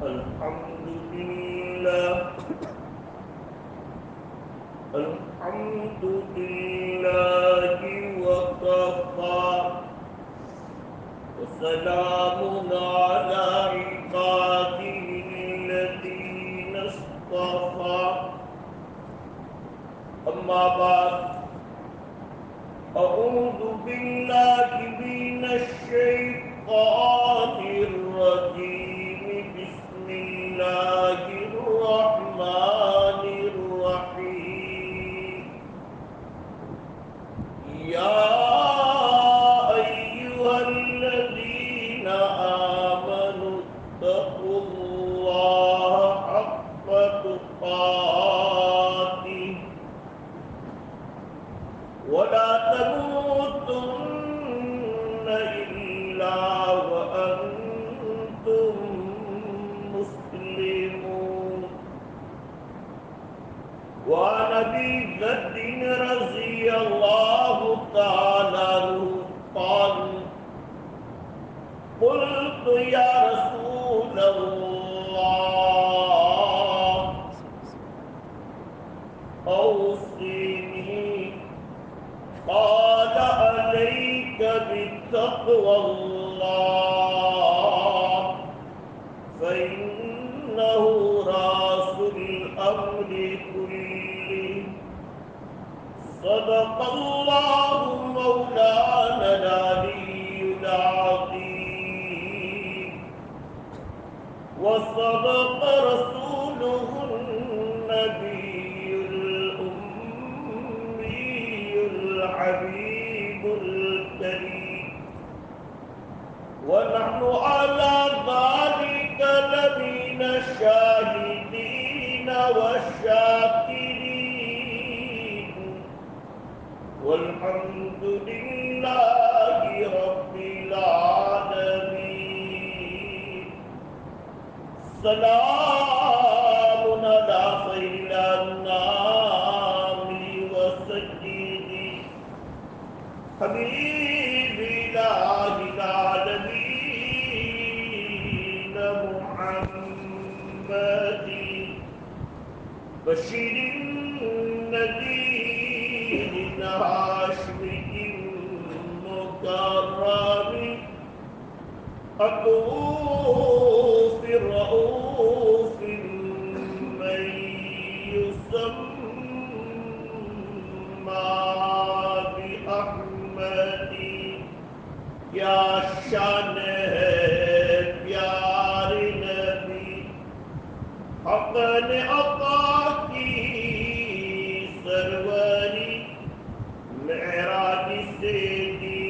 الحمد لله الحمد لله وكفى وسلام على عباده الذين اصطفى أما بعد أعوذ بالله من الشيطان الرجيم بسم الله الرحمن الرحيم يا أيها الذين آمنوا اتقوا الله حق تقاته ولا تموتن إلا وأنتم مسلمون وعن أبي ذر رضي الله تعالى عنه قال قلت يا رسول الله أوصني قال عليك بتقوى الله فإنه رأس الأمر كله صدق الله مولانا العلي العظيم وصدق رسوله النبي الأمي الحبيب الكريم ونحن على ذلك لمن الشاهدين والشاكرين والحمد لله رب العالمين سلام على خير الأنام وسيدي حبيب الله العالمين محمد بشير النذير الهاشمي المكرم الرؤوف الرؤوف من يسمى بأحمد یا شان ہے پیار نبی حق نے عطا کی سروری معراج سے دی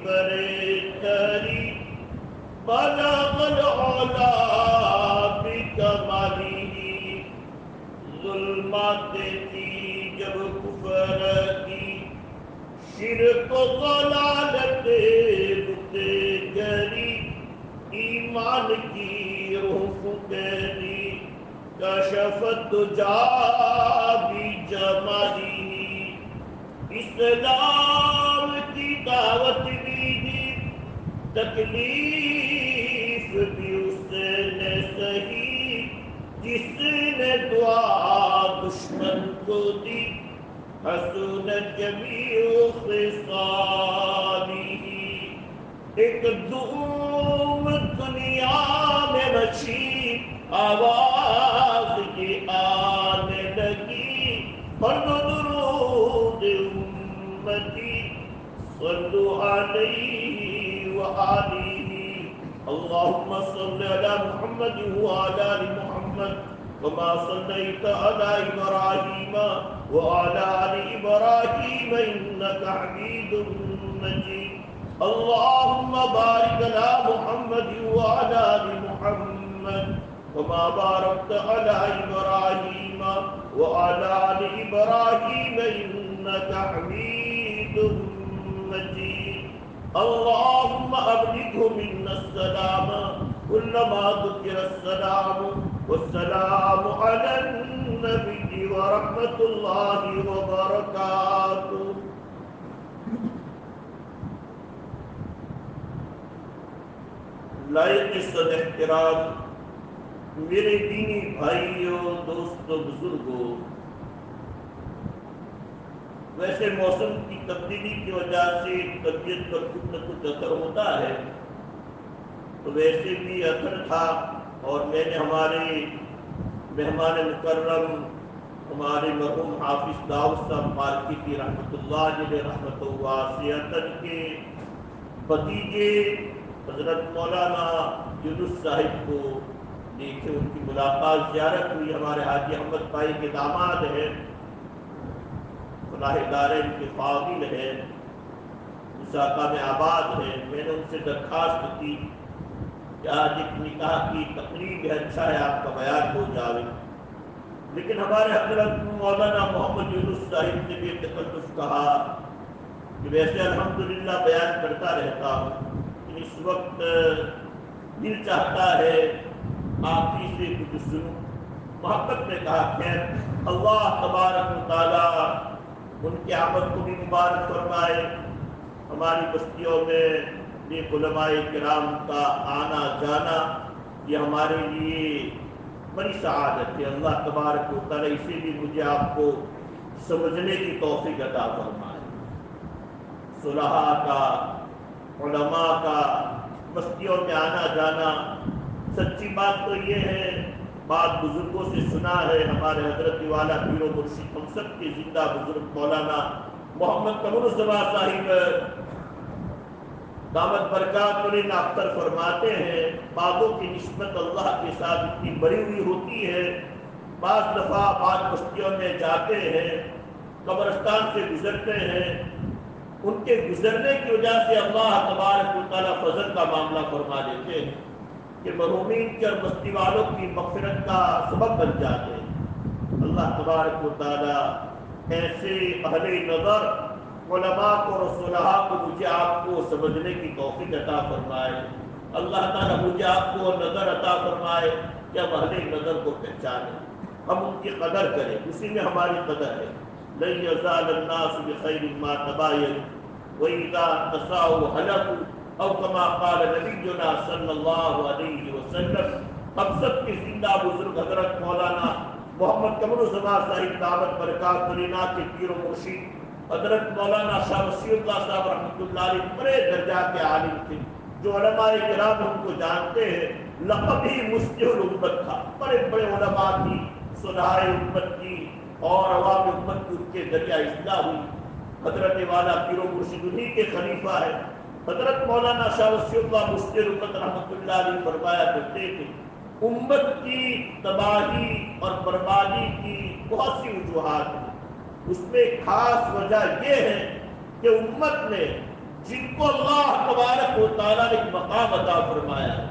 برتری بلغ العلا بکمالہ ظلمات تھی جب کفر کی شرک و ضلالت بتے گری ایمان کی روح فکری کشفت دجا بجمالہ اسلام کی دعوت بھی دی تکلیف بھی اس نے سہی جس نے دعا دشمن کو دی حسن جمیع خصالہ ایک دھوم دنیا میں مچھی آواز کی آنے لگی فرد درود امتی صلو علیہ وآلہ اللہم صلی علی محمد وعلی آل محمد وما صليت على إبراهيم وعلى آل إبراهيم إنك حميد مجيد اللهم بارك على محمد وعلى آل محمد وما باركت على إبراهيم وعلى آل إبراهيم إنك حميد مجيد اللهم أبلغه منا السلام كلما ذكر السلام والسلام على النبي ورحمة الله وبركاته لائق صد احترام میرے دینی بھائیوں، دوستوں، بزرگوں، ویسے موسم کی تبدیلی کی وجہ سے طبیعت پر کچھ نہ کچھ اثر ہوتا ہے، تو ویسے بھی اثر تھا، اور میں نے ہمارے مہمان مکرم ہمارے مرحوم حافظ داؤد صاحب مالکی کی رحمۃ اللہ علیہ رحمۃ واسعۃ کے بھتیجے حضرت مولانا یونس صاحب کو دیکھے، ان کی ملاقات زیارت ہوئی، ہمارے حاجی احمد بھائی کے داماد ہیں، فلاح دارین کے فاضل ہیں، وثاقہ میں آباد ہیں۔ میں نے ان سے درخواست کی کہ آج ایک نکاح کی تقریب ہے، اچھا ہے آپ کا بیان ہو جائے، لیکن ہمارے حضرت مولانا محمد یونس صاحب نے بھی تکلف کہا کہ ویسے الحمدللہ بیان کرتا رہتا ہوں، لیکن اس وقت دل چاہتا ہے آپ ہی سے کچھ سنوں۔ محبت نے کہا خیر، اللہ تبارک و تعالیٰ ان کے آمد کو بھی مبارک فرمائے، ہماری بستیوں میں نیک علماء کرام کا آنا جانا یہ ہمارے لیے بڑی سعادت ہے۔ اللہ تبارک و تعالیٰ اسی لیے مجھے آپ کو سمجھنے کی توفیق عطا فرمائے۔ صلحاء کا، علماء کا بستیوں میں آنا جانا، سچی بات تو یہ ہے، بات بزرگوں سے سنا ہے، ہمارے حضرت والا پیر و مرشد ہم سب کے زندہ بزرگ مولانا محمد قمر الزمان صاحب دامت برکات علیہ اختر فرماتے ہیں، باتوں کی نسبت اللہ کے ساتھ اتنی بڑی ہوئی ہوتی ہے، بعض دفعہ بعض بستیوں میں جاتے ہیں، قبرستان سے گزرتے ہیں، ان کے گزرنے کی وجہ سے اللہ تبارک و تعالیٰ فضل کا معاملہ فرما دیتے ہیں کہ مرحومین کے اور بستی والوں کی مغفرت کا سبب بن جاتے ہیں۔ اللہ تبارک و تعالیٰ ایسے اہل نظر علماء کو اور صلحاء کو مجھے آپ کو سمجھنے کی توفیق عطا فرمائے۔ اللہ تعالیٰ مجھے آپ کو نظر عطا فرمائے کہ ہم اہل نظر کو پہچانیں، ہم ان کی قدر کریں، اسی میں ہماری قدر ہے۔ لن یزال الناس بخیر ما تباینوا وَإِذَا تَسَاءُوا هَلَكُوا او کما قال نبینا صلی اللہ علیہ وسلم۔ ہم سب کے زندہ بزرگ حضرت مولانا محمد قمر الزمان صاحب دعوت برکات علیہ کے پیر و مرشد حضرت مولانا شاہ وسیع اللہ صاحب رحمۃ اللہ علیہ بڑے درجات کے عالم تھے، جو علماء کرام ہم کو جانتے ہیں، لقب ہی مفتی الامت تھا، بڑے بڑے علماء کی صلحاء امت کی اور عوام امت کی ان کے ذریعہ اصلاح ہوئی۔ حضرت والا پیر و مرشد انہی کے خلیفہ ہے۔ حضرت مولانا شاہ وسیع اللہ مفتی الامت رحمۃ اللہ علیہ فرمایا کرتے تھے، امت کی تباہی اور بربادی کی بہت سی وجوہات ہیں، اس میں خاص وجہ یہ ہے کہ امت نے جن کو اللہ تبارک و تعالیٰ نے مقام عطا فرمایا ہے،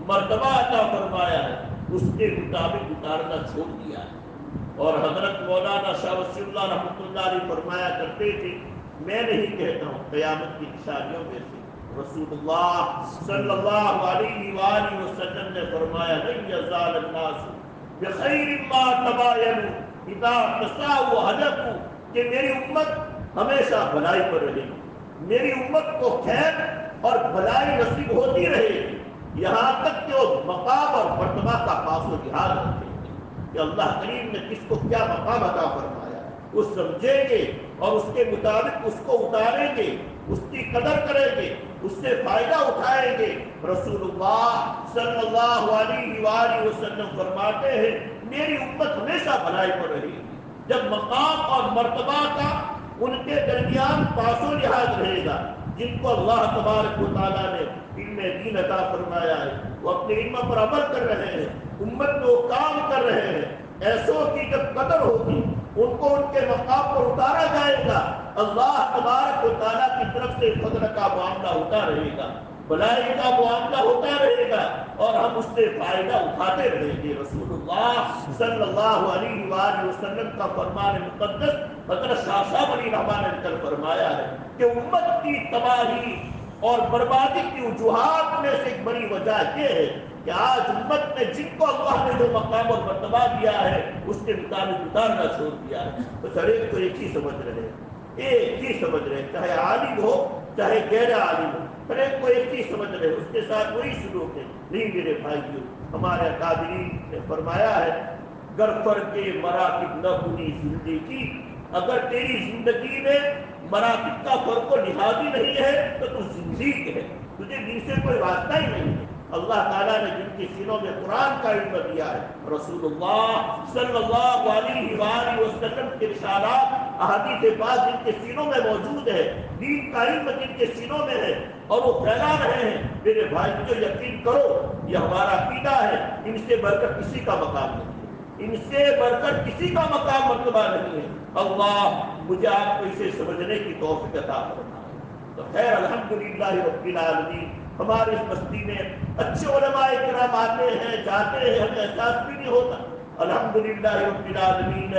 مرتبہ عطا فرمایا ہے، اس کے مطابق اتارنا چھوڑ دیا ہے۔ اور حضرت مولانا شاہ وسیع اللہ رحمۃ اللہ علیہ فرمایا کرتے تھے، میں نہیں کہتا ہوں، قیامت کی نشانیوں میں سے رسول اللہ صلی اللہ علیہ وآلہ وسلم نے فرمایا، لن یزال الناس بخیر ما تباینوا اذا تساءوا هلكوا، کہ میری امت ہمیشہ بھلائی پر رہے گی، میری امت کو خیر اور بھلائی نصیب ہوتی رہے گی، یہاں تک کہ وہ مقام اور مرتبہ کا پاس و لحاظ رکھیں گے کہ اللہ کریم نے کس کو کیا مقام عطا فرمایا، وہ سمجھیں گے اور اس کے مطابق اس کو اتاریں گے، اس کی قدر کریں گے، اس سے فائدہ اٹھائیں گے۔ رسول اللہ صلی اللہ علیہ وآلہ وسلم فرماتے ہیں، میری امت ہمیشہ بھلائی پر رہے گی جب مقام اور مرتبہ کا ان کے درمیان پاس و لحاظ رہے گا۔ جن کو اللہ تبارک و تعالیٰ نے علم دین عطا فرمایا ہے، وہ اپنے علم پر عمل کر رہے ہیں، امت میں وہ کام کر رہے ہیں، ایسوں کی جب قدر ہوگی ان کو ان کے مقام پر اتارا جائے گا، اللہ تبارک و تعالیٰ کی طرف سے فضل کا معاملہ ہوتا رہے گا، بھلائی کا معاملہ ہوتا رہے گا، اور ہم اس سے فائدہ اٹھاتے رہیں گے۔ رسول اللہ صلی اللہ علیہ وآلہ وسلم کا فرمان مقدس حضرت شاہ صاحب علی رحمٰن نے کل فرمایا ہے کہ امت کی تباہی اور بربادی کی وجوہات میں سے ایک بڑی وجہ یہ ہے کہ آج امت نے جن کو اللہ نے جو مقام اور مرتبہ دیا ہے اس کے مطابق اتارنا چھوڑ دیا ہے۔ بس ہر ایک کو ایک ہی سمجھ رہے ہیں، ایک ہی سمجھ رہے ہیں، چاہے عالم ہو چاہے غیر عالم ہو، ہر ایک کو ایک چیز سمجھ رہے اس کے ساتھ وہی سلوک ہے۔ نہیں میرے بھائیوں، ہمارے اکابرین نے فرمایا ہے گر فرق مراتب نہ بنی زندگی، اگر تیری زندگی میں مراتب کا فرق و لحاظ ہی نہیں ہے تو تو زندگی ہے، تجھے دین سے کوئی واسطہ ہی نہیں ہے۔ اللہ تعالیٰ نے جن کے سینوں میں قرآن کا علم دیا ہے، رسول اللہ صلی اللہ علیہ وآلہ وسلم کے ارشادات احادیث پاک جن کے سینوں میں موجود ہے، دین کا علم جن کے سینوں میں ہے اور وہ پھیلا رہے ہیں، میرے بھائی جو یقین کرو یہ ہمارا عقیدہ ہے، ان سے بڑھ کر کسی کا مقام نہیں ہے، ان سے بڑھ کر کسی کا مقام مرتبہ نہیں ہے۔ اللہ مجھے آپ کو اسے سمجھنے کی توفیق عطا فرمائے۔ تو خیر الحمدللہ رب العالمین، ہمارے اس بستی میں اچھے علماء کرام آتے ہیں جاتے ہیں، ہمیں احساس بھی نہیں ہوتا۔ الحمدللہ رب العالمین،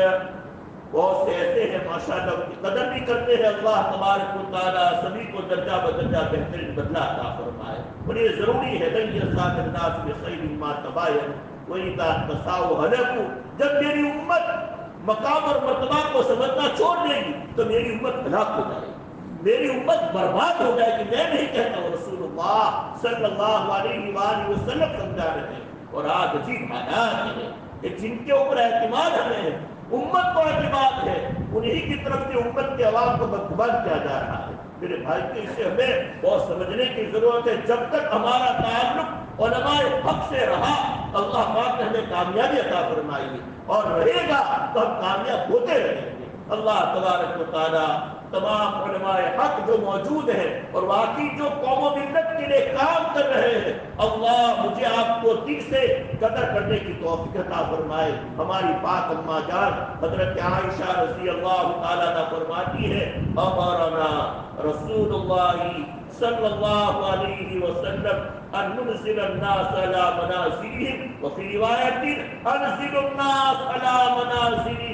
بہت سے ایسے ہیں ماشاءاللہ ان کی قدر بھی کرتے ہیں۔ اللہ تبارک و تعالیٰ سبھی کو درجہ بدرجہ بہترین بدلہ عطا فرمائے۔ اور یہ ضروری ہے الناس بخیر ما تباین وَإِذَا تَسَاوَ هَلَكُوا، جب میری امت مقام اور مرتبہ کو سمجھنا چھوڑ دے گی تو میری امت ہلاک ہو جائے گی، میری امت برباد ہو جائے گی۔ میں نہیں کہتا ہوں، رسول اللہ صلی اللہ علیہ وآلہ وسلم سمجھا رہے ہیں۔ اور آج عجیب حالات ہیں کہ جن کے اوپر اعتماد ہمیں ہے، امت کو اعتماد ہے، انہی کی طرف سے امت کے عوام کو بدگمان کیا جا رہا ہے۔ میرے بھائی کو اسے ہمیں بہت سمجھنے کی ضرورت ہے۔ جب تک ہمارا تعلق علماء حق سے رہا، اللہ پاک نے ہمیں کامیابی عطا فرمائی ہے، اور رہے گا تو ہم کامیاب ہوتے رہیں گے۔ اللہ تبارک و تعالیٰ تمام علماء حق جو موجود ہیں اور واقعی جو قوم و ملت کے لیے کام کر رہے ہیں، اللہ مجھے آپ کو دل سے قدر کرنے کی توفیق عطا فرمائے۔ ہماری پاک اماں جان حضرت عائشہ رضی اللہ تعالیٰ عنہا فرماتی ہے امرنا رسول اللہ صلی اللہ علیہ وسلم ان ننزل الناس على منازلهم وفي روایت انزل الناس على منازلهم۔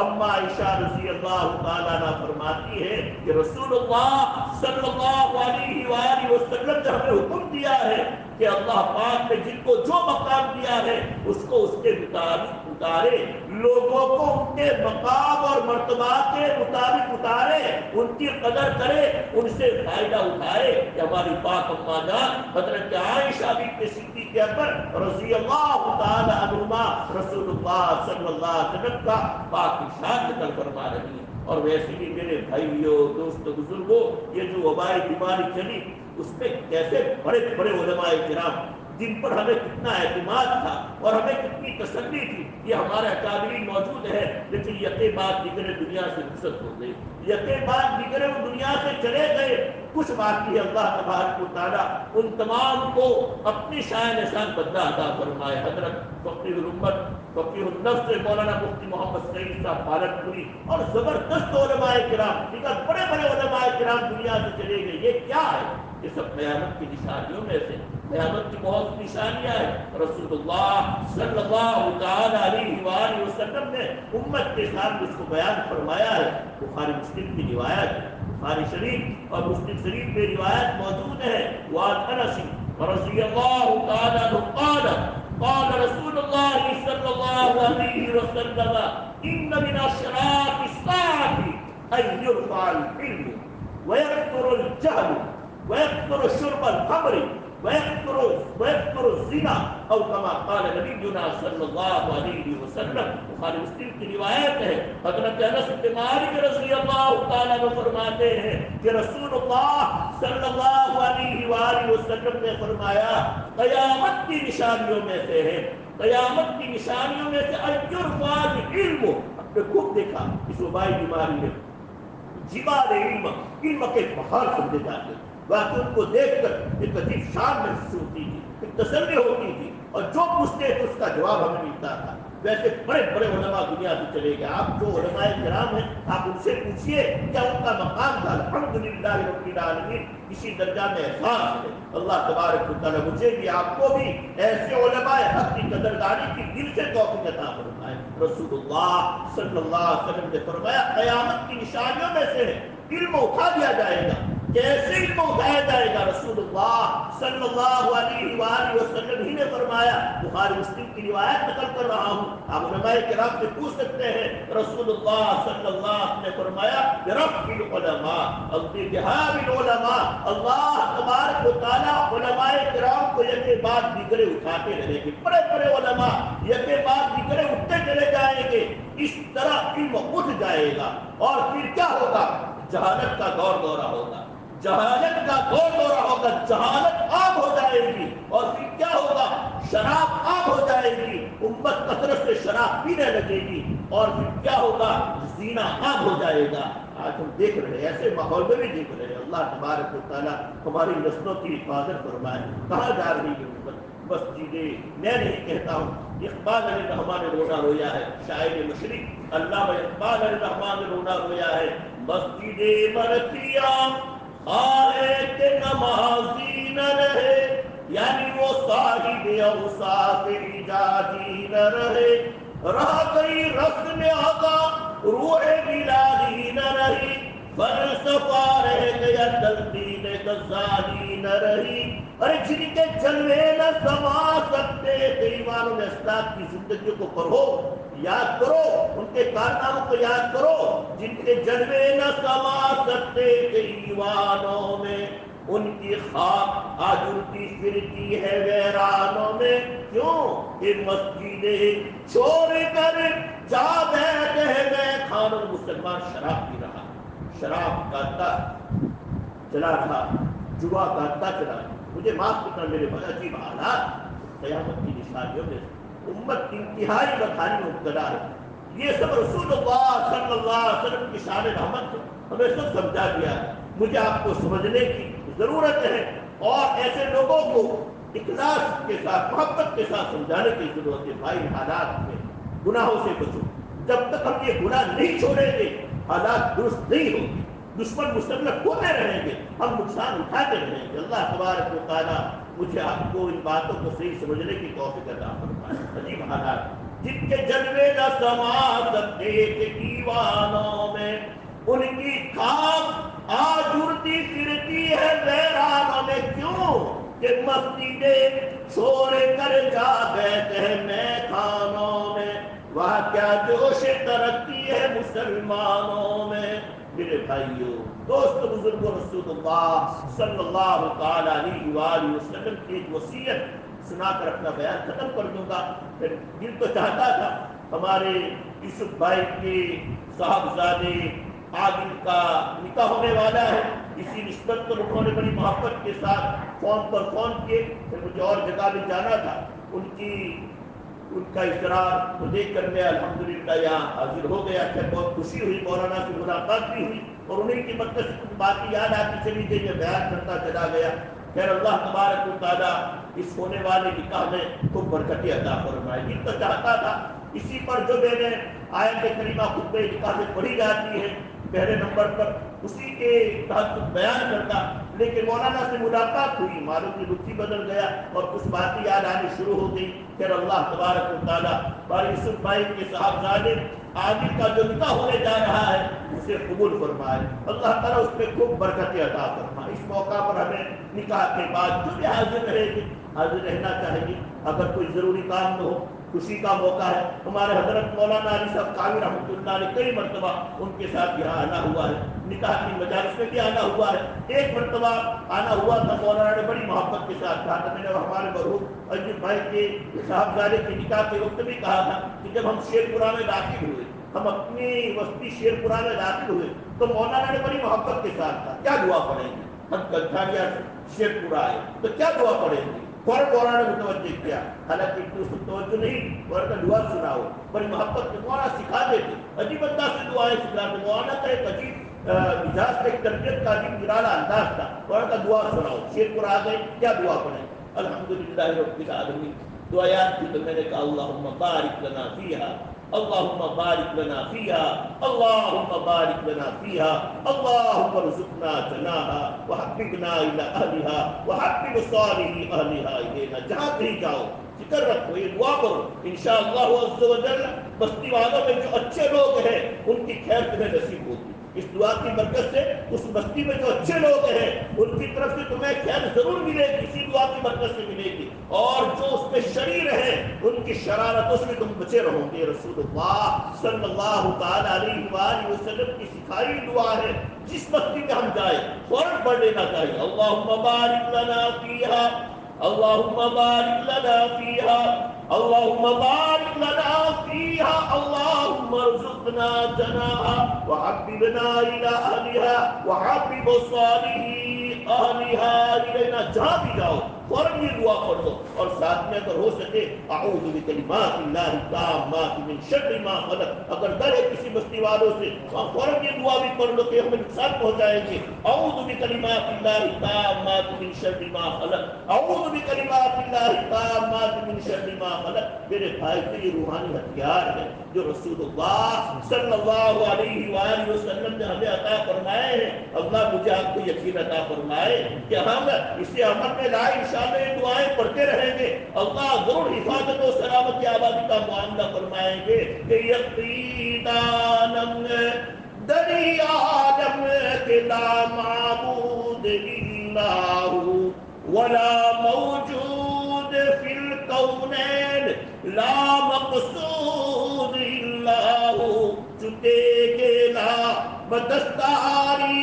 اما عائشہ رضی اللہ تعالیٰ عنہ فرماتی ہے کہ رسول اللہ صلی اللہ علیہ وآلہ وسلم نے ہمیں حکم دیا ہے کہ اللہ پاک نے جن کو جو مقام دیا ہے اس کو اس کے مطابق اتارے، لوگوں کو ان کے مقام اور مرتبہ کے مطابق اتارے، ان کی قدر کرے، ان سے فائدہ اٹھائے۔ کہ ہماری پاک اماں جان حضرت عائشہ بنت صدیق اکبر رضی اللہ تعالی عنہما رسول اللہ صلی اللہ علیہ وسلم کا پاک ارشاد نقل فرما رہی ہیں۔ اور ویسے بھی میرے بھائیوں، دوستوں، بزرگوں، یہ جو وبائی بیماری چلی اس میں کیسے بڑے بڑے علماء کرام جن پر ہمیں کتنا اعتماد تھا اور ہمیں کتنی تسلی تھی، یہ ہمارے اکابرین موجود ہے، لیکن یکے بعد دیگرے دنیا سے رخصت ہو گئے، یکے بعد دیگرے وہ دنیا سے چلے گئے۔ کچھ باقی ہے، اللہ تبارک و تعالیٰ ان تمام کو اپنی شان احسان بدلہ عطا فرمائے۔ حضرت فقیر الامت فقیر النفس مولانا مفتی محمد سعید صاحب پالنپوری اور زبردست علماء کرام، دیگر بڑے بڑے علماء کرام دنیا سے چلے گئے۔ یہ کیا ہے؟ یہ سب قیامت کی نشانیوں میں سے، قیامت کی بہت نشانیاں ہیں۔ رسول اللہ صلی اللہ تعالی علیہ وآلہ وسلم نے امت کے سامنے اس کو بیان فرمایا ہے۔ بخاری مسلم کی روایت، بخاری شریف اور مسلم شریف میں روایت موجود ہے۔ وعن انس رضی اللہ تعالی عنہ قال قال رسول اللہ صلی اللہ علیہ وسلم ان من اشراط الساعة ان يرفع العلم ويكثر الجهل ويكثر شرب الخمر ويكثر الزنا او كما قال نبينا صلی اللہ علیہ وسلم۔ بخاری مسلم کی روایت ہے۔ حضرت انس بن مالک رضی اللہ تعالیٰ عنہ فرماتے ہیں کہ رسول اللہ صلی اللہ علیہ وآلہ وسلم نے فرمایا قیامت کی نشانیوں میں سے ہے، قیامت کی نشانیوں میں سے ان يرفع العلم۔ آپ نے خوب دیکھا اس وبائی بیماری میں جبال علم، علم کے پہاڑ سمجھے جاتے، باقی ان کو دیکھ کر ایک عجیب شان محسوس ہوتی تھی، ایک تسلی ہوتی تھی، اور جو پوچھتے تھے اس کا جواب ہمیں ملتا تھا۔ ویسے بڑے بڑے علماء دنیا سے چلے گئے، آپ جو علماء کرام ہیں آپ ان سے پوچھئے کیا ان کا مقام تھا؟ الحمدللہ رب العالمین اسی درجہ میں احساس ہے۔ اللہ تبارک و تعالیٰ مجھے بھی آپ کو بھی ایسے علماء حق کی قدردانی کی دل سے توفیق عطا فرمائے۔ رسول اللہ صلی اللہ علیہ وسلم نے فرمایا قیامت کی نشانیوں میں سے علم اٹھا دیا جائے گا، کیسے ان کو اٹھایا جائے گا؟ رسول اللہ صلی اللہ علیہ وآلہ وسلم ہی نے فرمایا، بخاری مسلم کی روایت نقل کر رہا ہوں، آپ علماء کرام سے پوچھ سکتے ہیں، رسول اللہ صلی اللہ علیہ وسلم نے فرمایا برفع العلماء اور بجہاب العلماء، اللہ تبارک و تعالیٰ علماء کرام کو یکے بعد دیگرے اٹھاتے رہیں گے، بڑے بڑے علماء یکے بعد دیگرے اٹھتے چلے جائیں گے، اس طرح علم اٹھ جائے گا، اور پھر کیا ہوگا؟ جہالت کا دور دورہ ہوگا، جہالت کا دور دورہ ہوگا، جہالت عام ہو جائے گی، اور پھر کیا ہوگا؟ شراب عام ہو جائے گی، امت کثرت سے شراب پینے لگے گی، اور پھر کیا ہوگا؟ زنا عام ہو جائے گا۔ آج ہم دیکھ رہے ہیں، ایسے ماحول میں بھی دیکھ رہے ہیں، اللہ تبارک و تعالیٰ ہماری نسلوں کی حفاظت فرمائے۔ کہاں جا رہی ہے امت؟ بس چیزیں میں نہیں کہتا ہوں، اقبال علیہ الرحمٰن نے رونا رویا ہے، شاعر مشرق علامہ اقبال علیہ الرحمٰن نے رونا رویا ہے، مسجد مرثیہ آئے کہ نمازی نہ رہے، یعنی وہ صاحب اوصاف ایجادی نہ رہے، رہ گئی رسم آقا روح بلالی نہ رہی، فلسفہ رہ گیا تلقین غزالی نہ رہی، ارے جن کے جلوے نہ سما سکتے تھے، ایمانوں نے اسلاف کی زندگیوں کو پڑھو، یاد کرو، ان کے کارناموں کو یاد کرو، جن کے جلوے نہ سما سکتے تھے ایوانوں میں، ان کی خاک آج اڑتی پھرتی ہے ویرانوں میں، کیوں کہ مسجدیں چھوڑ کر جا بیٹھے ہیں میں خانوں، مسلمان شراب پی رہا، شراب کا اڈا چلا رہا، جوا کا اڈا چلا رہا۔ مجھے معاف کرنا میرے بڑے عجیب حالات قیامت کی نشانیوں میں امت انتہائی بدحالی میں مبتلا ہے۔ یہ سب رسول اللہ صلی اللہ علیہ وسلم کی شان رحمت ہمیں سب سمجھا دیا ہے، مجھے آپ کو سمجھنے کی ضرورت ہے، اور ایسے لوگوں کو اخلاص کے ساتھ محبت کے ساتھ سمجھانے کی ضرورت ہے۔ بھائی حالات میں گناہوں سے بچو، جب تک ہم یہ گناہ نہیں چھوڑیں گے حالات درست نہیں ہوں گے، دشمن مسلط ہوتے رہیں گے، ہم نقصان اٹھاتے رہیں گے۔ اللہ تبارک و تعالیٰ مجھے آپ کو ان باتوں کو صحیح سمجھنے کی توفیق عطا فرمائے۔ عجیب حالات، جن کے جلوے نہ سما سکتے تھے دیوانوں میں، ان کی خاک آج اڑتی پھرتی ہے ویرانوں میں، کیوں کہ مسجدیں چھوڑ کر جا بیٹھے ہیں میں خانوں میں، وہاں کیا جوش ترقی ہے مسلمانوں میں۔ میرے بھائیوں، دوست بزرگوں، رسول اللہ صلی اللہ تعالی علیہ وآلہ وسلم کی ایک وصیت سنا کر اپنا بیان ختم کر دوں گا۔ پھر دل تو چاہتا تھا ہمارے یوسف بھائی کے صاحبزادے عادل کا نکاح ہونے والا ہے، اسی نسبت پر انہوں نے بڑی محبت کے ساتھ فون پر فون کیے، پھر مجھے اور جگہ بھی جانا تھا، ان کا اقرار کو دیکھ کر میں الحمدللہ یہاں حاضر ہو گیا۔ پھر بہت خوشی ہوئی، مولانا سے ملاقات بھی ہوئی، اور انہیں کی مدد سے کچھ باتیں یاد آتی چلی گئی، میں بیان کرتا چلا گیا۔ خیر اللہ تبارک و تعالیٰ اس ہونے والے نکاح میں خوب برکتی عطا فرمائے۔ دل تو چاہتا تھا اسی پر جو میں نے آیت کریمہ خطبہ نکاح میں پڑھی جاتی ہے پہلے نمبر پر، اسی کے تحت بیان کرتا، لیکن مولانا سے ملاقات ہوئی، معلوم کی رخی بدل گیا اور کچھ باتیں یاد آنی شروع ہو گئی۔ پھر اللہ تبارک و تعالیٰ بھائی یوسف بھائی کے صاحبزادے عادل کا جو نکاح ہونے جا رہا ہے اسے قبول فرمائے، اللہ تعالیٰ اس میں خوب برکتیں عطا فرمائے۔ اس موقع پر ہمیں نکاح کے بعد جو بھی حاضر رہے گی، حاضر رہنا چاہیے، اگر کوئی ضروری کام نہ ہو، خوشی کا موقع ہے۔ ہمارے حضرت مولانا علی صاحب قامی رحمۃ اللہ نے کئی مرتبہ ان کے ساتھ یہاں آنا ہوا ہے، نکاح کی مجالس میں بھی آنا ہوا ہے۔ ایک مرتبہ آنا ہوا تھا، مولانا نے بڑی محبت کے ساتھ کہا تھا، میں نے ہمارے مرحوم عجیب بھائی کے صاحبزادے کے نکاح کے وقت بھی کہا تھا کہ جب ہم شیرپورہ میں داخل ہوئے، ہم اپنی وسطی شیرپورہ میں داخل ہوئے تو مولانا نے بڑی محبت کے ساتھ کہا کیا دعا پڑھیں گے؟ ہم گدھاریہ شیرپورہ آئے تو کیا دعا پڑھیں گے؟ فوراً مولانا نے متوجہ کیا، حالانکہ اتنی اس کو توجہ نہیں، مولانا دعا سناؤ، بڑی محبت کے مولانا سکھا دیتے، عجیب انداز سے دعائیں سکھاتے۔ مولانا کا ایک عجیب مزاج کا، ایک تربیت کا عجیب نرالا انداز تھا۔ مولانا کا دعا سناؤ، شیرپور آ گئے، کیا دعا پڑھیں؟ الحمدللہ رب العالمین۔ دعا یاد کی تو میں نے کہا اللہم بارک لنا فیہا، اللہم بارک لنا فیہا، اللہم بارک لنا فیہا، اللہم ارزقنا جناہا وحببنا الی اہلہا وحبب صالح اہلہا الینا۔ جہاں کہیں جاؤ فکر رکھو، یہ دعا کرو، انشاءاللہ عز و جل بستی والوں میں جو اچھے لوگ ہیں ان کی خیر تمہیں نصیب ہوگی۔ اس دعا کی برکت سے اس بستی میں جو اچھے لوگ ہیں ان کی طرف سے تمہیں خیر ضرور ملے گی، اسی دعا کی برکت سے ملے گی، اور جو اس میں شریر ہیں ان کی شرارتوں سے تم بچے رہو گے۔ رسول اللہ صلی اللہ تعالی علیہ وآلہ وسلم کی سکھائی دعا ہے، جس بستی میں ہم جائیں فوراً پڑھ لینا چاہیے، اللہم بارک لنا فیہا، اللہم بارک لنا فیہا، اللہم بارک لنا فیہا، اللہم ارزقنا جناہا وحببنا الی اہلہا وحبب صالحی اہلہا الینا۔ جہاں بھی جاؤ فوراً یہ دعا پڑھ لو، اور ساتھ میں اگر ہو سکے اعوذ بکلمات اللہ التامات من شر ما خلق، اگر ڈر ہے کسی بستی والوں سے فوراً یہ دعا بھی پڑھ لو کہ ہمیں نقصان پہنچائیں گے، اعوذ بکلمات اللہ التامات من شر ما خلق، اعوذ بکلمات اللہ التامات من شر ما خلق۔ میرے بھائی تو یہ روحانی ہتھیار ہے جو رسول اللہ صلی اللہ علیہ وآلہ وسلم نے ہمیں عطا فرمائے ہیں۔ اللہ مجھے آپ کو یقین عطا فرمائے کہ ہم اسے عمل میں لائے، انشاءاللہ یہ دعائیں پڑھتے رہیں گے، اللہ ضرور حفاظت و سلامتی آبادی کا معاملہ فرمائیں گے کہ یقیناً دری عالم کے لا معبود الا ہو ولا موجود فی الکونین لا مقصود الا ہو، چکے گیلا بدستاری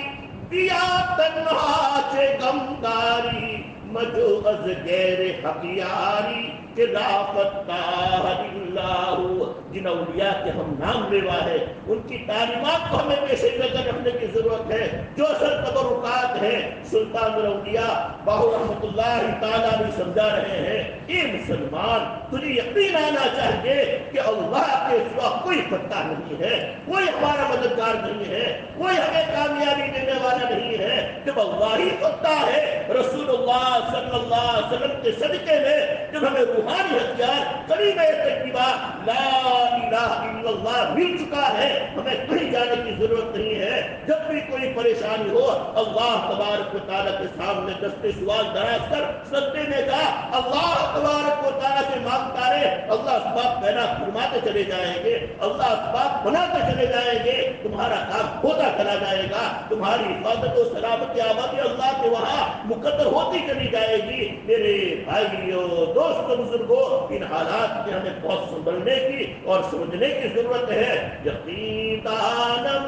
بیا تنہا چے غمداری مجو از غیر حقیاری کہ لا فتح الا ہو۔ جن اولیاء کے ہم نام لیوا ہے ان کی تعلیمات کو ہمیں پیش نظر رکھنے کی ضرورت ہے۔ جو اصل تبرکات ہیں سلطان الاولیاء باہو رحمۃ اللہ تعالیٰ بھی سمجھا رہے ہیں، اے مسلمان تجھے یقین آنا چاہیے کہ اللہ کے سوا کوئی فتح نہیں ہے، کوئی ہمارا مددگار نہیں ہے، کوئی ہمیں کامیابی دینے والا نہیں ہے، جب اللہ ہی فتح ہے۔ رسول اللہ صلی اللہ علیہ وسلم کے صدقے میں جب ہمیں روحانی ہتھیار کلمہ طیبہ لا الہ الا اللہ مل چکا ہے، ہمیں کہیں جانے کی ضرورت نہیں ہے۔ جب بھی کوئی پریشانی ہو اللہ تبارک و تعالیٰ کے سامنے دستے سوال دراز کر سجدے میں جا، اللہ تبارک و تعالیٰ سے مانگتا رہے، اللہ اسباب پیدا فرماتے چلے جائیں گے، اللہ اسباب بناتے چلے جائیں گے، تمہارا کام ہوتا چلا جائے گا، تمہاری حفاظت و سلامتی آبادی اللہ کے وہاں مقدر ہوتی چلی جائے گی۔ میرے بھائیوں دوستوں بزرگوں، ان حالات میں ہمیں بہت سنبھلنے کی اور سمجھنے کی ضرورت ہے۔ یقیناً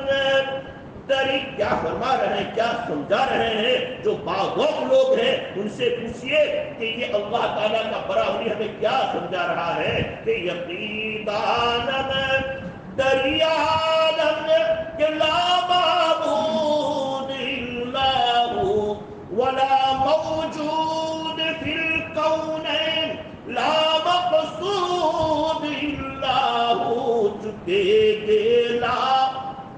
دری کیا فرما رہے ہیں، کیا سمجھا رہے ہیں؟ جو باغوق لوگ ہیں ان سے پوچھئے کہ یہ اللہ تعالیٰ کا براہنی ہمیں کیا سمجھا رہا ہے کہ یقیناً دری عالم کہ لا معبود الا ہو ولا موجود فی الکونین لا مقصود الا ہو، چکے گیلا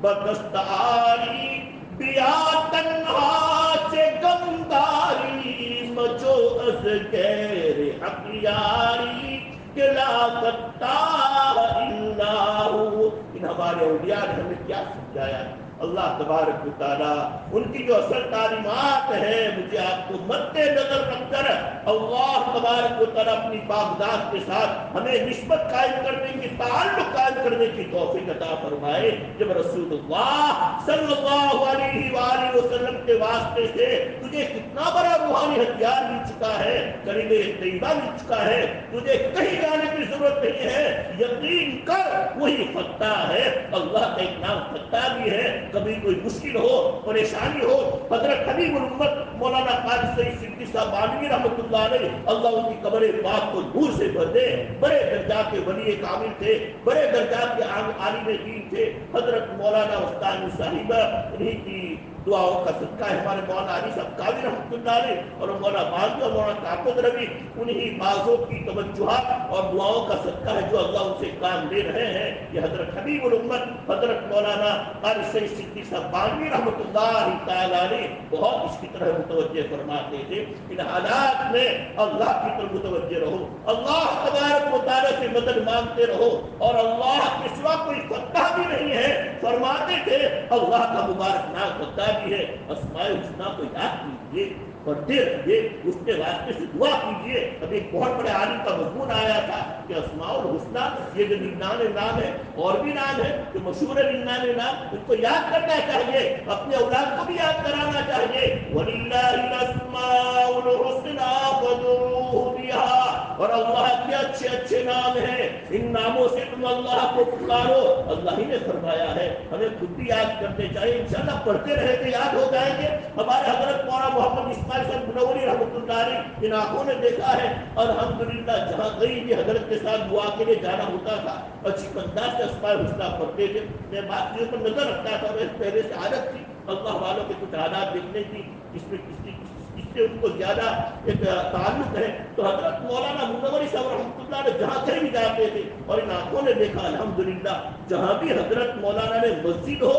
بدستاری بیا تنہا چے غمداری مجو از غیر حقیاری کہ لا فتح الا ہو۔ ان ہمارے اولیاء نے ہمیں کیا سمجھایا؟ اللہ تبارک و تعالیٰ ان کی جو اصل تعلیمات ہیں مجھے آپ کو مد نظر رکھ کر اللہ تبارک و تعالیٰ اپنی باغداد کے ساتھ ہمیں نسبت قائم کرنے کی، تعلق قائم کرنے کی توفیق عطا فرمائے۔ جب رسول اللہ صلی اللہ علیہ وآلہ وسلم کے واسطے سے تجھے کتنا بڑا روحانی ہتھیار مل چکا ہے، کلمہ طیبہ مل چکا ہے، تجھے کہیں جانے کی ضرورت نہیں ہے، یقین کر وہی فتح ہے۔ اللہ کا ایک نام فتح بھی ہے۔ کبھی کوئی مشکل ہو، پریشانی ہو، حضرت حبیب الامت مولانا قاری سعید صدیقی صاحب بانوی رحمۃ اللہ علیہ، اللہ ان کی قبر پاک کو نور سے بھر دے، بڑے درجات کے ولی کامل تھے، بڑے درجات کے عالم دین تھے۔ حضرت مولانا استانی صاحبہ انہیں کی دعاؤں کا صدقہ ہے، ہمارے مولانا علی صاحب قاضی رحمۃ اللہ علیہ اور مولانا باغی اور مولانا طاقت روی، انہی بعضوں کی توجہات اور دعاؤں کا صدقہ ہے جو اللہ ان سے کام لے رہے ہیں۔ یہ حضرت حبیب الامت حضرت مولانا قاری سعید صدیقی صاحب بانوی رحمۃ اللہ تعالیٰ علیہ بہت اس کی طرح متوجہ فرماتے تھے۔ ان حالات میں اللہ کی طرف متوجہ رہو، اللہ تبارک و تعالیٰ سے مدد مانگتے رہو، اور اللہ کے سوا کوئی فتح بھی نہیں ہے۔ فرماتے تھے اللہ کا مبارک نام فتح بھی ہے، اسماء الحسنی کو یاد کیجیے، پڑھتے رہیے، اس کے واسطے سے دعا کیجیے۔ ابھی ایک بہت بڑے عالم کا مضمون آیا تھا کہ اسماء الحسنی یہ جو 99 نام ہے، اور بھی نام ہے جو مشہور ہے 99 نام، ان کو یاد کرنا چاہیے، اپنے اولاد کو بھی یاد کرانا چاہیے۔ وَلِلَّهِ الْأَسْمَاءُ الْحُسْنَىٰ فَادْعُوهُ بِهَا، اور اللہ کے اچھے اچھے نام ہیں، ان ناموں سے تم اللہ کو پکارو۔ اللہ ہی نے فرمایا ہے، ہمیں خود بھی یاد کرنے چاہیے، انشاءاللہ پڑھتے رہے تو یاد ہو جائیں گے۔ ہمارے حضرت مولانا محمد اسماعیل صاحب منوری رحمۃ اللہ علیہ ان آنکھوں نے دیکھا ہے، الحمدللہ جہاں کہیں بھی حضرت کے ساتھ دعا کے لیے جانا ہوتا تھا، اچھی انداز سے اسماء الحسنی پڑھتے تھے۔ میں بات چیزوں پر نظر رکھتا تھا، اور پہلے سے عادت تھی اللہ والوں کے کچھ حالات دیکھنے کی، اس میں اس سے ان کو زیادہ ایک تعلق ہے۔ تو حضرت مولانا منوری صاحب رحمۃ اللہ علیہ جہاں کہیں بھی جاتے تھے، اور ان آنکھوں نے دیکھا الحمدللہ جہاں بھی حضرت مولانا نے مسجد ہو،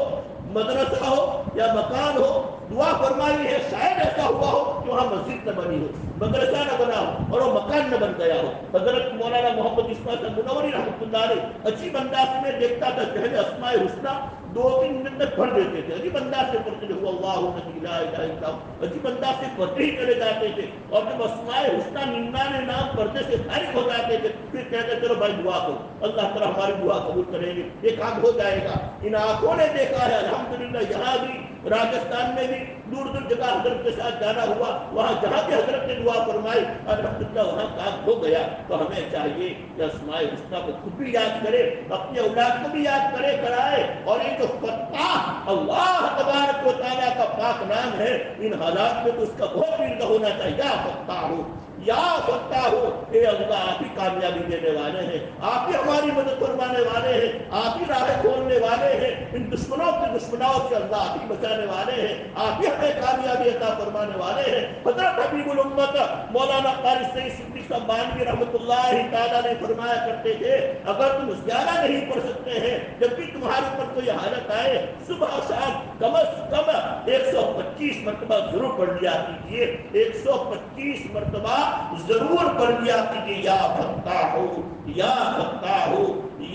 مدرسہ ہو یا مکان ہو دعا فرمائی ہے، شاید ایسا ہوا ہو کہ وہاں مسجد نہ بنی ہو، مدرسہ نہ بنا ہو، اور وہ مکان نہ بن گیا ہو۔ حضرت مولانا محمد اسماعیل منوری رحمۃ اللہ علیہ عجیب انداز میں دیکھتا تھا، پہلے اسماء الحسنی 2-3 منٹ تک پڑھ دیتے تھے، عجیب انداز سے پڑھتے تھے، اللہ لا الہ الا اللہ، عجیب انداز سے پڑھتے ہی چلے جاتے تھے، اور جب اسماء الحسنی 99 نام پڑھنے سے فارغ ہو جاتے تھے، پھر کہتے چلو بھائی دعا کرو، اللہ تعالیٰ ہماری دعا قبول کریں گے، یہ کام ہو جائے گا۔ ان آنکھوں نے دیکھا ہے الحمدللہ، یہاں بھی راجستھان میں بھی دور دور جگہ حضرت کے ساتھ جانا ہوا، وہاں جہاں بھی حضرت نے دعا فرمائی الحمدللہ وہاں کام ہو گیا۔ تو ہمیں چاہیے کہ اسماء الحسنی کو خود بھی یاد کرے، اپنے اولاد کو بھی یاد کرے کرائے، اور یہ جو فتاح اللہ تبارک و تعالیٰ کا پاک نام ہے، ان حالات میں تو اس کا بہت علم ہونا چاہیے۔ یا فتاح ہو، یا فتاح ہو، اے اللہ آپ ہی کامیابی دینے والے ہیں، آپ ہی ہماری مدد فرمانے والے ہیں، آپ ہی راہ کھولنے والے ہیں، ان دشمنوں کے دشمنوں سے اللہ آپ ہی بچانے والے ہیں، آپ ہی ہمیں کامیابی عطا فرمانے والے ہیں۔ حضرت حبیب الامت مولانا قاری سید صدیق صاحب بانوی رحمۃ اللہ تعالیٰ نے فرمایا کرتے تھے، اگر تم زیادہ نہیں پڑھ سکتے ہیں، جب بھی تمہارے اوپر کوئی حالت آئے، صبح شام کم از کم 125 مرتبہ ضرور پڑھ لیا کیجیے، 125 مرتبہ ضرور پڑھ لیا کیجیے، یا فتاح ہو، یا فتاح ہو،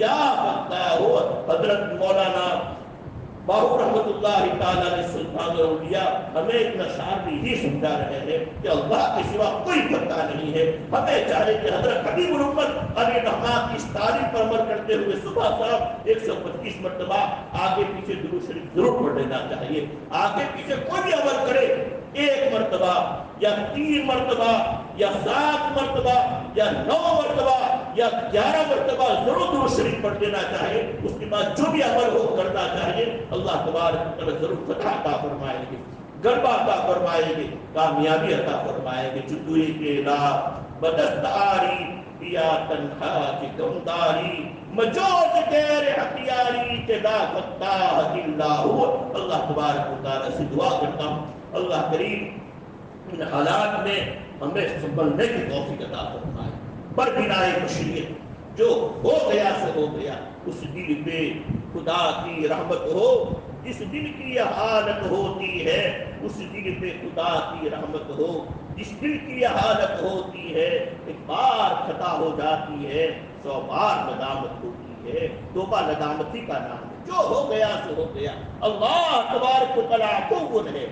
یا فتاح ہو۔ حضرت مولانا باہو رحمۃ اللہ تعالیٰ نے سلطان الاولیاء ہمیں اتنا شعر بھی ہی سمجھا رہے ہیں کہ اللہ کے سوا کوئی فتح نہیں ہے۔ ہمیں چاہے کہ حضرت حبیب الامت علی رحمٰن کی اس تعلیم پر عمل کرتے ہوئے صبح شام 125 مرتبہ آگے پیچھے درود شریف ضرور پڑھ لینا چاہیے۔ آگے پیچھے کوئی بھی عمل کرے، 1 مرتبہ یا 3 مرتبہ یا 7 مرتبہ یا 9 مرتبہ یا 11 مرتبہ ضرور درود شریف پڑھ لینا چاہیے۔ اس کے بعد جو بھی عمل ہو کرنا چاہیے، اللہ تبارک و تعالیٰ ضرور فتح عطا فرمائیں گے، غلبہ عطا فرمائیں گے، کامیابی عطا فرمائیں گے۔ جدوئی کے لا بدست آری پیا تنہا کی کمداری، مجوز غیر ہتھیاری کے لا فتح اللہ ہو۔ اللہ تبارک و تعالیٰ سے دعا کرتا ہوں اللہ کریم ان حالات میں ہمیں سنبھلنے کی توفیق عطا فرمائے۔ پر بنائے مشیت جو ہو گیا سے ہو گیا، اس دل پہ خدا کی رحمت ہو، جس دل کی یہ حالت ہوتی ہے، اس دل پہ خدا کی رحمت ہو، جس دل کی یہ حالت ہوتی ہے، ایک بار خطا ہو جاتی ہے 100 بار ندامت ہوتی ہے۔ توبہ ندامتی کا نام ہے، جو ہو گیا سو ہو گیا۔ اللہ تبارک و تعالیٰ عفو ہے،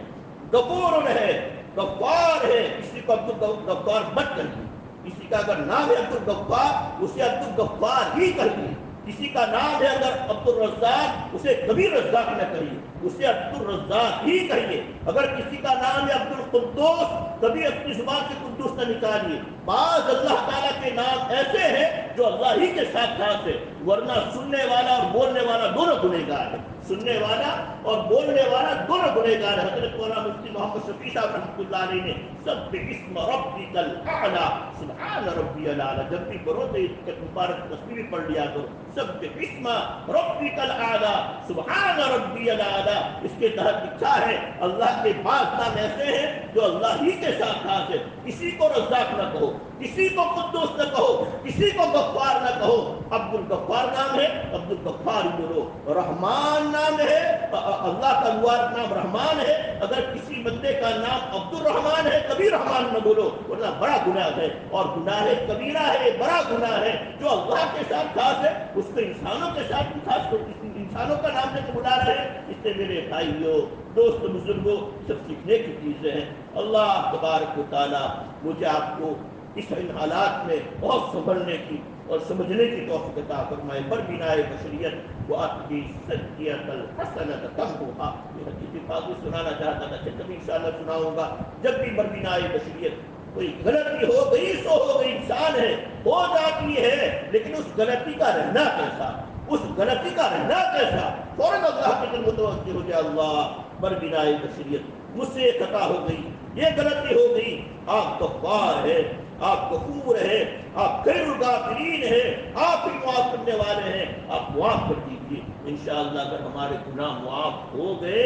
غفور ہے، غفار ہے۔ کسی کو عبدالغفار مت کہیے، کسی کا اگر نام ہے عبدالغفار اسے عبدالغفار ہی کہیے، کسی کا نام ہے اگر عبدالرزاق اسے کبھی رزاق نہ کہیے، اسے عبدالرزاق ہی کہیے۔ اگر کسی کا نام ہے عبدالقدوس کبھی اپنی زبان سے قدوس نہ نکالیے۔ بعض اللہ تعالیٰ کے نام ایسے ہیں جو اللہ ہی کے ساتھ خاص ہے، ورنہ سننے والا اور بولنے والا دونوں گنہگار ہیں، سننے والا اور بولنے والا دونوں گنہگار ہیں۔ حضرت مولانا مفتی محمد شفیع صاحب رحمۃ اللہ علیہ نے سبح اسم ربک الاعلی، سبحان ربی الاعلی، جب بھی پڑھو تو اس مبارک تصویر پڑھ لیا کرو، سبح اسم ربک الاعلی سبحان ربی الاعلی۔ اس کے تحت لکھا ہے اللہ کے بعض نام ایسے ہیں جو اللہ ہی کے ساتھ خاص ہے۔ کسی کو رزاق نہ کہو، کسی کو قدوس نہ کہو، کسی کو غفار نہ کہو۔ عبدالغفار نام ہے، عبدالغفار بولو، رحمان نام ہے، اللہ کا مبارک نام رحمان ہے، اگر کسی بندے کا نام عبد الرحمان ہے کبھی رحمان نہ بولو ورنہ بڑا گناہ ہے، اور گناہ کبیرہ ہے، بڑا گناہ ہے۔ جو اللہ کے ساتھ خاص ہے اس کو انسانوں کے ساتھ بھی خاص کر انسانوں کا نام لے کے بلا رہے ہیں۔ اس سے میرے بھائیوں، دوست، بزرگوں، سب سیکھنے کی چیزیں ہیں۔ اللہ تبارک و تعالیٰ مجھے آپ کو اس ان حالات میں بہت سنبھلنے کی اور سمجھنے کی توفیق عطا فرمائے۔ بربنائے بشریت وہ آپ کی سجیت الحسنۃ تمحوھا، یہ حدیث پاک سنانا چاہتا تھا کہ کبھی انشاءاللہ سناؤں گا۔ جب بھی بربنائے بشریت کوئی غلطی ہو گئی سو ہو گئی، انسان ہے ہو جاتی ہے، لیکن اس غلطی کا رہنا کیسا، اس غلطی کا رہنا کیسا، فوراً اللہ کی طرف متوجہ ہو جائے، اللہ بربنائے بشریت مجھ سے یہ خطا ہو گئی، یہ غلطی ہو گئی، آپ غفار ہے، آپ غفور ہے، آپ خیر الغافرین ہے، آپ ہی معاف کرنے والے ہیں، آپ معاف کر دیجیے۔ انشاءاللہ اگر ہمارے گناہ معاف ہو گئے،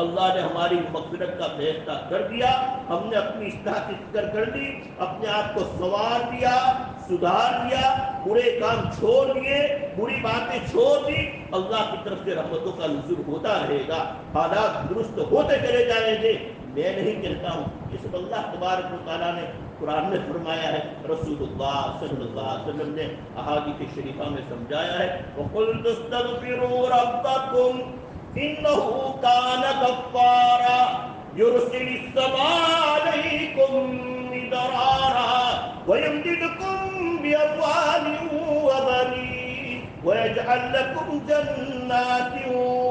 اللہ نے ہماری مغفرت کا فیصلہ کر دیا، ہم نے اپنی اصلاح کی فکر کر لی، اپنے آپ کو سنوار دیا، سدھار دیا، برے کام چھوڑ دیے، بری باتیں چھوڑ دی، اللہ کی طرف سے رحمتوں کا نزول ہوتا رہے گا، حالات درست ہوتے چلے جائیں گے۔ میں نہیں کہتا ہوں، یہ سب اللہ تبارک و تعالیٰ نے قرآن میں فرمایا ہے، رسول اللہ صلی اللہ علیہ وسلم نے احادیث شریفہ میں سمجھایا ہے۔ وَقُلْتُ اسْتَغْفِرُوا رَبَّكُمْ إِنَّهُ كَانَ غَفَّارًا يُرْسِلِ السَّمَاءَ عَلَيْكُمْ مِدْرَارًا وَيُمْدِدْكُمْ بِأَمْوَالٍ وَبَنِينَ وَيَجْعَلْ لَكُمْ جَنَّاتٍ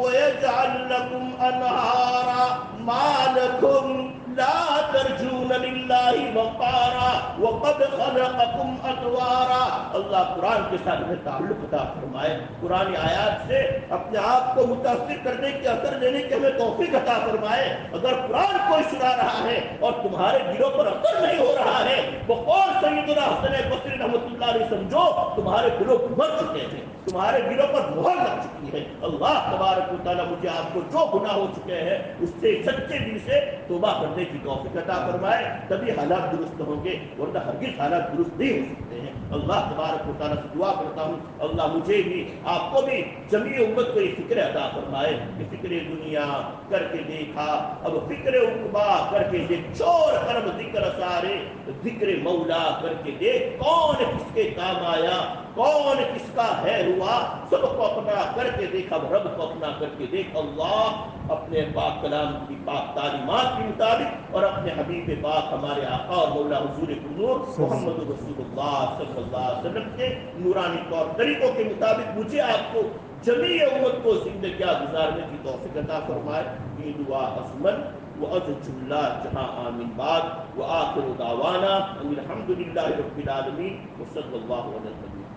وَيَجْعَلْ لَكُمْ أَنْهَارًا مَا لَكُمْ لا ترجون للہ وقارا وقد خلقکم اطوارا۔ اللہ قرآن کے ساتھ ہمیں تعلق عطا فرمائے، قرآن آیات سے اپنے آپ کو متاثر کرنے کی، اثر لینے کی ہمیں توفیق عطا فرمائے۔ اگر قرآن کوئی سنا رہا ہے اور تمہارے دلوں پر اثر نہیں ہو رہا ہے، بقول سیدنا حسن بصری رحمۃ اللہ علیہ سمجھو تمہارے دلوں مر چکے ہیں، تمہارے دلوں پر مہر لگ چکی ہے۔ اللہ تبارک و تعالیٰ مجھے آپ کو جو گناہ ہو چکے ہیں اس سے سچے دل سے توبہ کرنے کی توفیق عطا فرمائے، تبھی حالات درست ہوں گے، ورنہ ہرگز حالات درست نہیں ہو سکتے ہیں۔ اللہ تبارک و تعالیٰ سے دعا کرتا ہوں اللہ مجھے بھی آپ کو بھی جمیع امت کو یہ فکر عطا فرمائے کہ فکر دنیا کر کے دیکھا، اب فکر عقبا کر کے دیکھ، چور کرم ذکر سارے ذکر مولا کر کے دیکھ، کون کس کے کام آیا، کون کس کا ہے ہوا، سب کو اپنا کر کے دیکھا، رب کو اپنا کر کے دیکھ۔ اللہ اپنے پاک کلام کی پاک تعلیمات کے مطابق اور اپنے حبیب پاک ہمارے آقا اور مولا حضور نور محمد رسول اللہ صلی اللہ علیہ وسلم کے نورانی طور طریقوں کے مطابق مجھے آپ کو جمیع امت کو زندگیاں گزارنے کی توفیق عطا فرمائے۔ یہ دعا عظمن وأرجو الله جہاں آمین بعد وآخر دعوانا ان الحمد للہ رب العالمین وصلی اللہ علیہ وسلم۔